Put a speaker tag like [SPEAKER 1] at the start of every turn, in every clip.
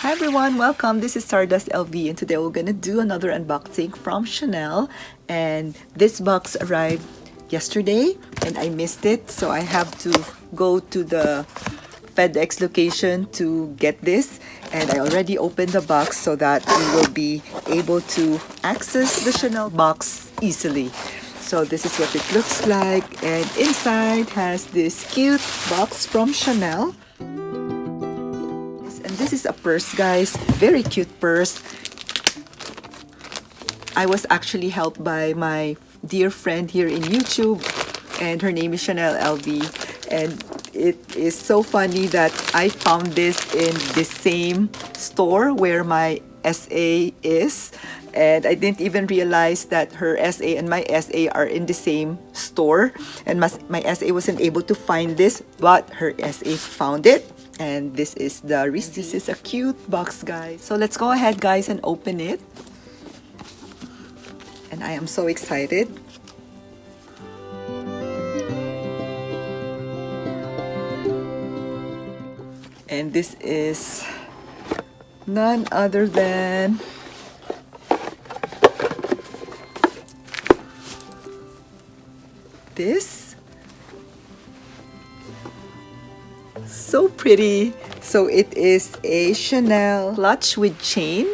[SPEAKER 1] Hi everyone, welcome. This is Stardust LV and today we're gonna do another unboxing from Chanel. And this box arrived yesterday and I missed it, so I have to go to the FedEx location to get this. And I already opened the box so that we will be able to access the Chanel box easily. So this is what it looks like, and inside has this cute box from Chanel. And this is a purse, guys. Very cute purse. I was actually helped by my dear friend here in YouTube, and her name is Chanel LV. And it is so funny that I found this in the same store where my SA is. And I didn't even realize that her SA and my SA are in the same store. And my SA wasn't able to find this, but her SA found it. And this is the receipt. This is a cute box, guys. So let's go ahead, guys, and open it. And I am so excited. And this is none other than this. So pretty. So it is a Chanel clutch with chain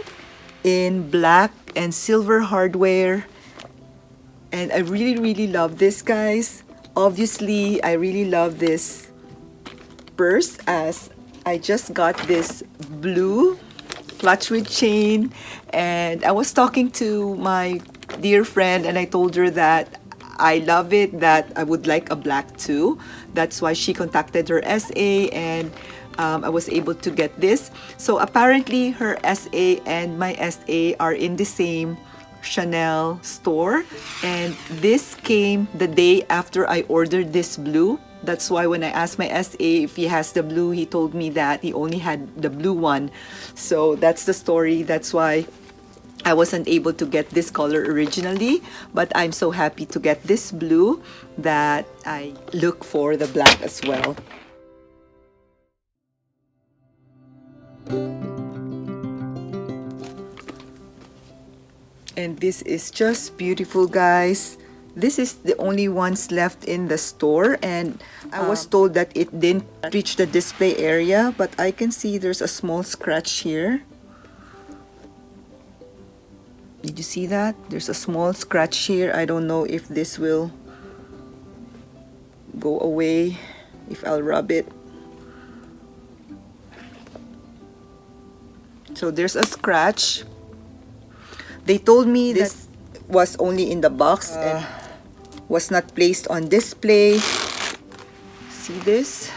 [SPEAKER 1] in black and silver hardware. And I really love this, guys. Obviously, I really love this purse as I just got this blue clutch with chain. And I was talking to my dear friend and I told her that I love it, that I would like a black too. That's why she contacted her SA and I was able to get this. So apparently her SA and my SA are in the same Chanel store, and this came the day after I ordered this blue. That's why when I asked my SA if he has the blue, he told me that he only had the blue one. So that's the story. That's why I wasn't able to get this color originally, but I'm so happy to get this blue that I look for the black as well. And this is just beautiful, guys. This is the only ones left in the store, and I was told that it didn't reach the display area, but I can see there's a small scratch here. Did you see that? There's a small scratch here. I don't know if this will go away if I'll rub it. So there's a scratch. They told me this was only in the box and was not placed on display. See this?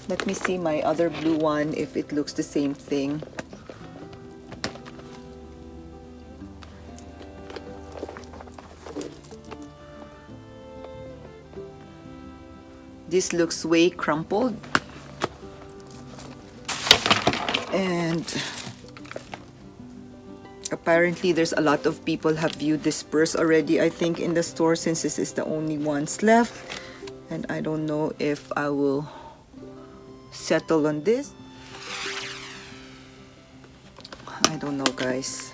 [SPEAKER 1] Let me see my other blue one if it looks the same thing. This looks way crumpled. And apparently there's a lot of people have viewed this purse already, I think, in the store, since this is the only ones left. And I don't know if I will settle on this. I don't know, guys.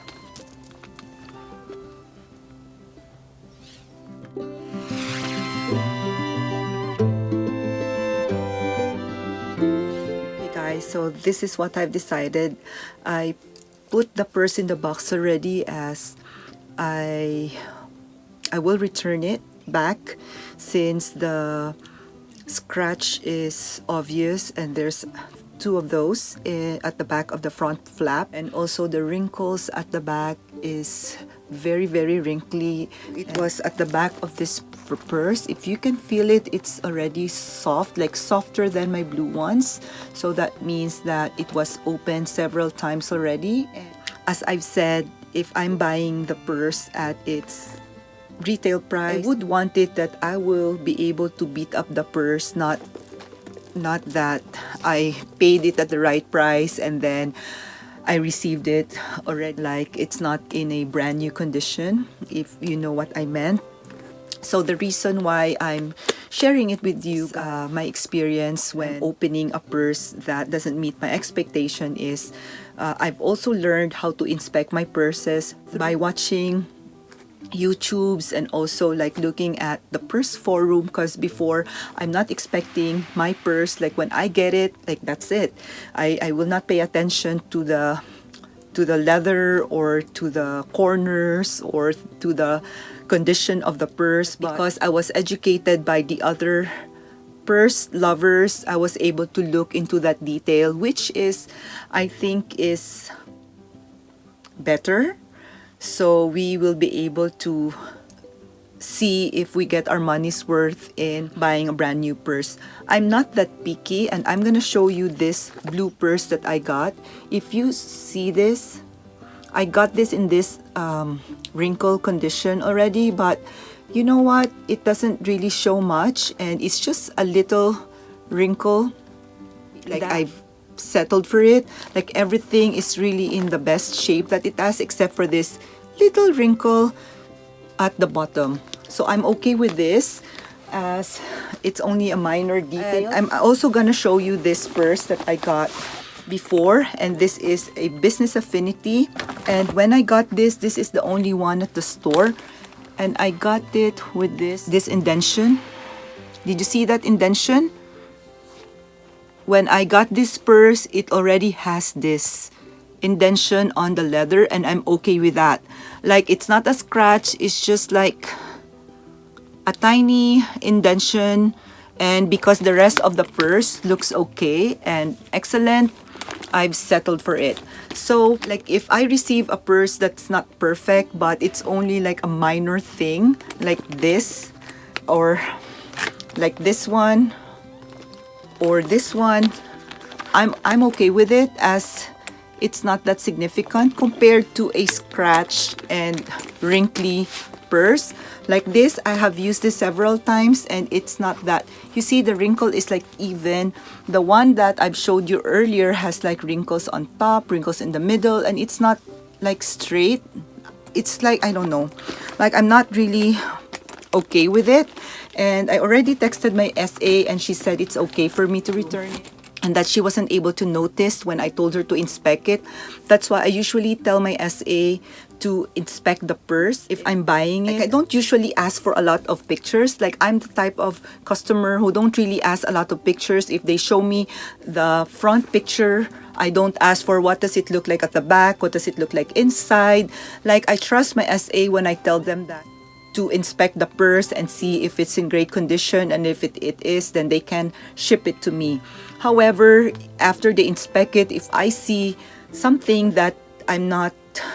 [SPEAKER 1] So this is what I've decided. I put the purse in the box already, as I will return it back since the scratch is obvious, and there's two of those at the back of the front flap, and also the wrinkles at the back is very wrinkly. It was at the back of this purse. If you can feel it, it's already soft, like softer than my blue ones. So that means that it was opened several times already. And as I've said, if I'm buying the purse at its retail price, I would want it that I will be able to beat up the purse, not that I paid it at the right price and then I received it already like it's not in a brand new condition, if you know what I meant. So the reason why I'm sharing it with you, my experience when opening a purse that doesn't meet my expectation is I've also learned how to inspect my purses by watching YouTubes and also like looking at the purse forum, because before I'm not expecting my purse, like when I get it, like that's it. I will not pay attention to the leather or to the corners or to the condition of the purse, because I was educated by the other purse lovers. I was able to look into that detail, which is, I think, is better. So we will be able to see if we get our money's worth in buying a brand new purse. I'm not that picky, and I'm gonna show you this blue purse that I got. If you see this, I got this in this wrinkle condition already, but you know what? It doesn't really show much, and it's just a little wrinkle. Like I've settled for it. Like everything is really in the best shape that it has, except for this little wrinkle at the bottom. So I'm okay with this, as it's only a minor detail. I'm also gonna show you this purse that I got before, and this is a Business Affinity. And when I got this is the only one at the store, and I got it with this indentation. Did you see that indentation? When I got this purse, it already has this indentation on the leather, and I'm okay with that. Like, it's not a scratch, it's just like a tiny indentation, and because the rest of the purse looks okay and excellent, I've settled for it. So like if I receive a purse that's not perfect, but it's only like a minor thing, like this, or like this one, or this one, I'm okay with it, as it's not that significant compared to a scratch and wrinkly purse. Like this, I have used this several times, and it's not that. You see, the wrinkle is like even. The one that I've showed you earlier has like wrinkles on top, wrinkles in the middle, and it's not like straight. It's like, I don't know, like I'm not really okay with it. And I already texted my SA, and she said it's okay for me to return it, and that she wasn't able to notice when I told her to inspect it. That's why I usually tell my SA to inspect the purse if I'm buying it. Like, I don't usually ask for a lot of pictures. Like, I'm the type of customer who don't really ask a lot of pictures. If they show me the front picture, I don't ask for what does it look like at the back, what does it look like inside. Like, I trust my SA when I tell them that to inspect the purse and see if it's in great condition, and if it is, then they can ship it to me. However, after they inspect it, if I see something that I'm not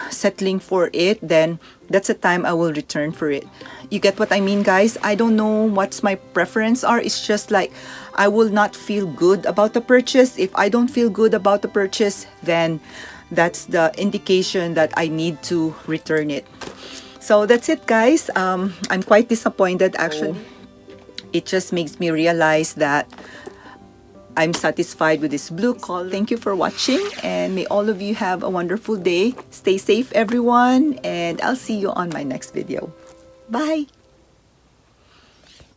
[SPEAKER 1] settling for it, then that's the time I will return for it. You get what I mean, guys? I don't know what's my preference are. It's just like I will not feel good about the purchase. If I don't feel good about the purchase, then that's the indication that I need to return it. So that's it, guys. I'm quite disappointed, actually. It just makes me realize that I'm satisfied with this blue color. Thank you for watching, and may all of you have a wonderful day. Stay safe, everyone, and I'll see you on my next video. Bye!